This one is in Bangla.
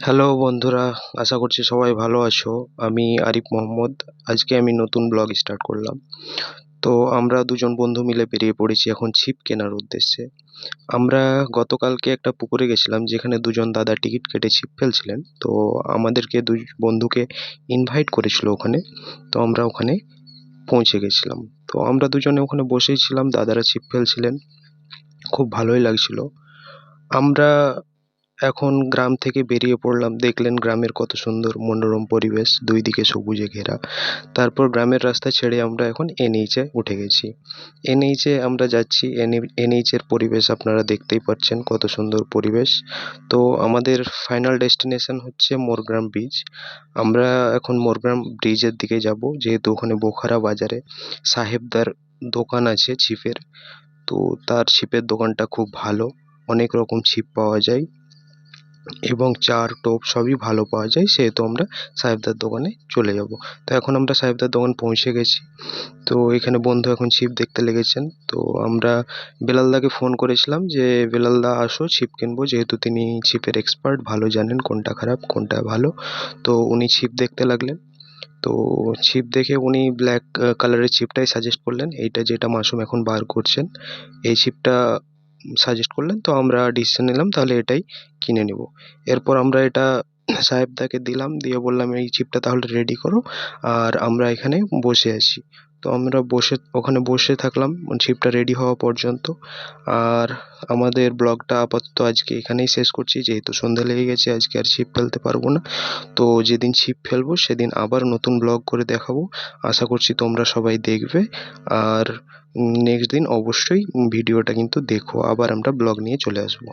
হ্যালো বন্ধুরা, আশা করছি সবাই ভালো আছো। আমি আরিফ মোহাম্মদ। আজকে আমি নতুন ব্লগ স্টার্ট করলাম। তো আমরা দুজন বন্ধু মিলে বেরিয়ে পড়েছি এখন ছিপ কেনার উদ্দেশ্যে। আমরা গতকালকে একটা পুকুরে গেছিলাম যেখানে দুজন দাদা টিকিট কেটে ছিপ ফেলছিলেন। তো আমাদেরকে দুই বন্ধুকে ইনভাইট করেছিল ওখানে। তো আমরা ওখানে পৌঁছে গেছিলাম। তো আমরা দুজনে ওখানে বসেই ছিলাম, দাদারা ছিপ ফেলছিলেন। খুব ভালোই লাগছিল। আমরা এখন গ্রাম থেকে বেরিয়ে পড়লাম। দেখলেন গ্রামের কত সুন্দর মনোরম পরিবেশ, দুই দিকে সবুজে ঘেরা। তারপর গ্রামের রাস্তা ছেড়ে আমরা এখন এনএইচে উঠে গেছি। এনএইচে আমরা যাচ্ছি। এনএইচের পরিবেশ আপনারা দেখতেই পাচ্ছেন, কত সুন্দর পরিবেশ। তো আমাদের ফাইনাল ডেস্টিনেশন হচ্ছে মোরগ্রাম ব্রিজ। আমরা এখন মোরগ্রাম ব্রিজের দিকে যাব, যেহেতু ওখানে বোখারা বাজারে সাহেবদার দোকান আছে ছিপের। তো তার ছিপের দোকানটা খুব ভালো, অনেক রকম ছিপ পাওয়া যায় এবং চার টোপ সবই ভালো পাওয়া যায়, সেহেতু আমরা সাহেবদার দোকানে চলে যাব। তো এখন আমরা সাহেবদার দোকান পৌঁছে গেছি। তো এখানে বন্ধু এখন ছিপ দেখতে লেগেছেন। তো আমরা বেলালদাকে ফোন করেছিলাম যে বেলালদা আসো ছিপ কিনবো, যেহেতু তিনি ছিপের এক্সপার্ট, ভালো জানেন কোনটা খারাপ কোনটা ভালো। তো উনি ছিপ দেখতে লাগলেন। তো ছিপ দেখে উনি ব্ল্যাক কালারের ছিপটাই সাজেস্ট করলেন, এইটা যেটা মাসুম এখন বার করছেন এই ছিপটা সাজেস্ট করলেন। তো আমরা ডিসিশন নিলাম তাহলে এটাই কিনে নেব। এরপর আমরা এটা সাহেবদাকে দিলাম, দিয়ে বললাম এই ছিপটা তাহলে রেডি করো, আর আমরা এখানে বসে আছি। তো আমরা ওখানে বসে থাকলাম ছিপটা রেডি হওয়া পর্যন্ত। আর আমাদের ব্লগটা আপাতত আজকে এখানেই শেষ করছি, যেহেতু সন্ধ্যা লেগে গেছে, আজকে আর ছিপ ফেলতে পারবো না। তো যেদিন ছিপ ফেলবো সেদিন আবার নতুন ব্লগ করে দেখাবো। আশা করছি তোমরা সবাই দেখবে। আর নেক্সট দিন অবশ্যই ভিডিওটা কিন্তু দেখো, আবার আমরা ব্লগ নিয়ে চলে আসবো।